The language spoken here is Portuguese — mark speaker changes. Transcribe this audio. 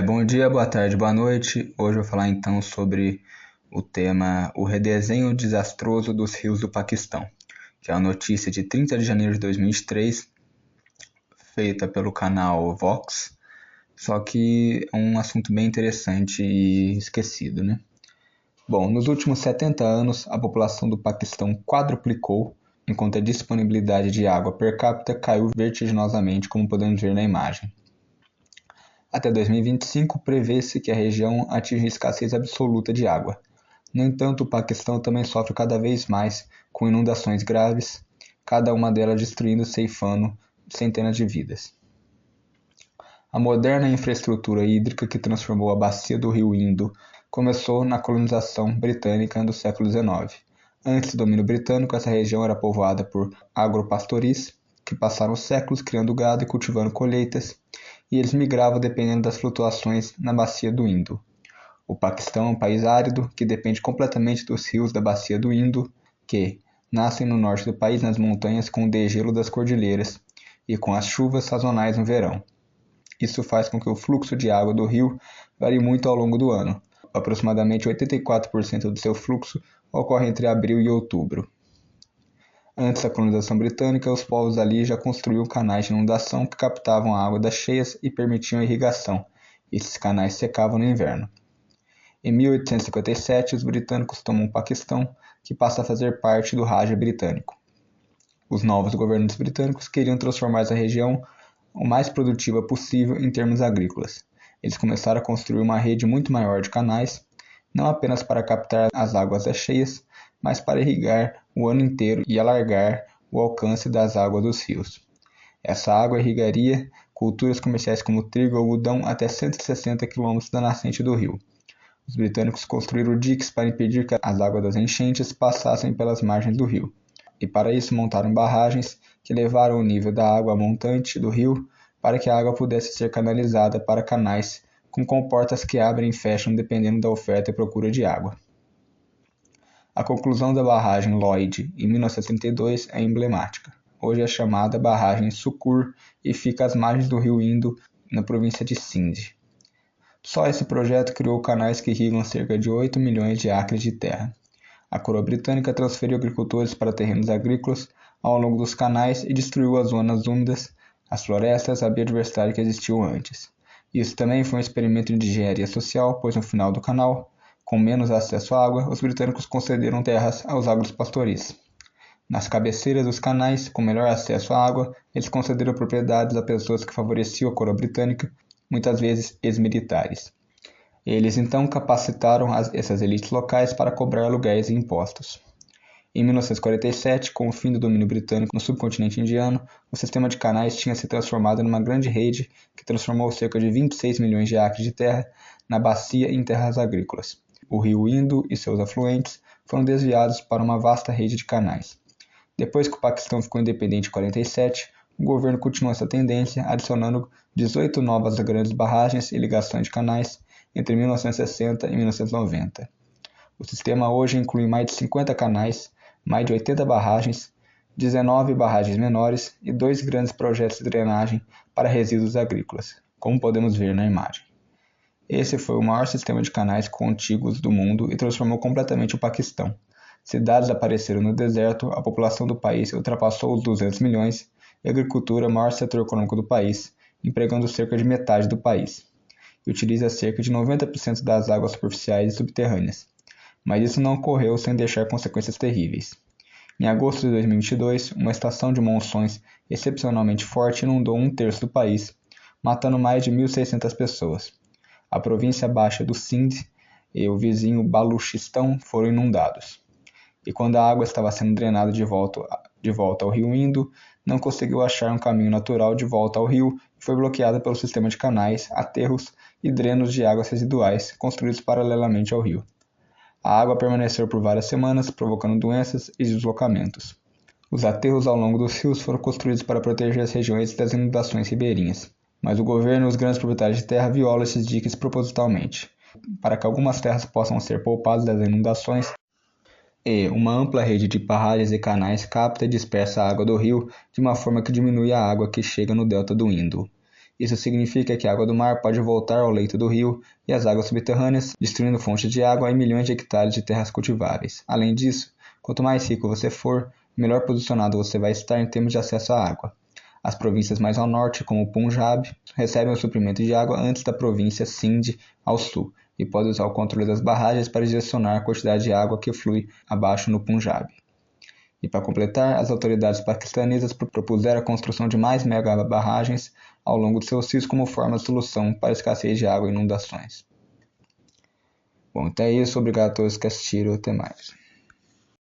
Speaker 1: Bom dia, boa tarde, boa noite. Hoje eu vou falar então sobre o tema O Redesenho Desastroso dos Rios do Paquistão, que é uma notícia de 30 de janeiro de 2023, feita pelo canal Vox, só que é um assunto bem interessante e esquecido, né? Bom, nos últimos 70 anos, a população do Paquistão quadruplicou, enquanto a disponibilidade de água per capita caiu vertiginosamente, como podemos ver na imagem. Até 2025, prevê-se que a região atinja escassez absoluta de água. No entanto, o Paquistão também sofre cada vez mais com inundações graves, cada uma delas destruindo e ceifando centenas de vidas. A moderna infraestrutura hídrica que transformou a bacia do rio Indo começou na colonização britânica do século XIX. Antes do domínio britânico, essa região era povoada por agropastoris, que passaram séculos criando gado e cultivando colheitas, e eles migravam dependendo das flutuações na bacia do Indo. O Paquistão é um país árido que depende completamente dos rios da bacia do Indo, que nascem no norte do país nas montanhas com o degelo das cordilheiras e com as chuvas sazonais no verão. Isso faz com que o fluxo de água do rio varie muito ao longo do ano. Aproximadamente 84% do seu fluxo ocorre entre abril e outubro. Antes da colonização britânica, os povos ali já construíam canais de inundação que captavam a água das cheias e permitiam a irrigação. Esses canais secavam no inverno. Em 1857, os britânicos tomam o Paquistão, que passa a fazer parte do Raja britânico. Os novos governantes britânicos queriam transformar essa região o mais produtiva possível em termos agrícolas. Eles começaram a construir uma rede muito maior de canais, não apenas para captar as águas das cheias, mas para irrigar o ano inteiro e alargar o alcance das águas dos rios. Essa água irrigaria culturas comerciais como trigo e algodão até 160 km da nascente do rio. Os britânicos construíram diques para impedir que as águas das enchentes passassem pelas margens do rio, e para isso montaram barragens que levaram o nível da água montante do rio para que a água pudesse ser canalizada para canais com comportas que abrem e fecham dependendo da oferta e procura de água. A conclusão da barragem Lloyd em 1932 é emblemática. Hoje é chamada Barragem Sukur e fica às margens do rio Indo, na província de Sindh. Só esse projeto criou canais que irrigam cerca de 8 milhões de acres de terra. A coroa britânica transferiu agricultores para terrenos agrícolas ao longo dos canais e destruiu as zonas úmidas, as florestas, a biodiversidade que existiu antes. Isso também foi um experimento de engenharia social, pois no final do canal, com menos acesso à água, os britânicos concederam terras aos agropastoris. Nas cabeceiras dos canais, com melhor acesso à água, eles concederam propriedades a pessoas que favoreciam a coroa britânica, muitas vezes ex-militares. Eles então capacitaram essas elites locais para cobrar aluguéis e impostos. Em 1947, com o fim do domínio britânico no subcontinente indiano, o sistema de canais tinha se transformado numa grande rede que transformou cerca de 26 milhões de acres de terra na bacia em terras agrícolas. O rio Indo e seus afluentes foram desviados para uma vasta rede de canais. Depois que o Paquistão ficou independente em 1947, o governo continuou essa tendência, adicionando 18 novas grandes barragens e ligações de canais entre 1960 e 1990. O sistema hoje inclui mais de 50 canais, mais de 80 barragens, 19 barragens menores e 2 grandes projetos de drenagem para resíduos agrícolas, como podemos ver na imagem. Esse foi o maior sistema de canais contíguos do mundo e transformou completamente o Paquistão. Cidades apareceram no deserto, a população do país ultrapassou os 200 milhões e a agricultura é o maior setor econômico do país, empregando cerca de metade do país, e utiliza cerca de 90% das águas superficiais e subterrâneas. Mas isso não ocorreu sem deixar consequências terríveis. Em agosto de 2022, uma estação de monções excepcionalmente forte inundou um terço do país, matando mais de 1.600 pessoas. A província baixa do Sindh e o vizinho Baluchistão foram inundados. E quando a água estava sendo drenada de volta ao rio Indo, não conseguiu achar um caminho natural de volta ao rio e foi bloqueada pelo sistema de canais, aterros e drenos de águas residuais construídos paralelamente ao rio. A água permaneceu por várias semanas, provocando doenças e deslocamentos. Os aterros ao longo dos rios foram construídos para proteger as regiões das inundações ribeirinhas, mas o governo e os grandes proprietários de terra violam esses diques propositalmente, para que algumas terras possam ser poupadas das inundações, e uma ampla rede de barragens e canais capta e dispersa a água do rio de uma forma que diminui a água que chega no delta do Indo. Isso significa que a água do mar pode voltar ao leito do rio e às águas subterrâneas, destruindo fontes de água e milhões de hectares de terras cultiváveis. Além disso, quanto mais rico você for, melhor posicionado você vai estar em termos de acesso à água. As províncias mais ao norte, como o Punjab, recebem o suprimento de água antes da província Sindh ao sul, e podem usar o controle das barragens para direcionar a quantidade de água que flui abaixo no Punjab. E para completar, as autoridades paquistanesas propuseram a construção de mais mega barragens ao longo de seus rios como forma de solução para a escassez de água e inundações. Bom, então é isso. Obrigado a todos que assistiram. Até mais.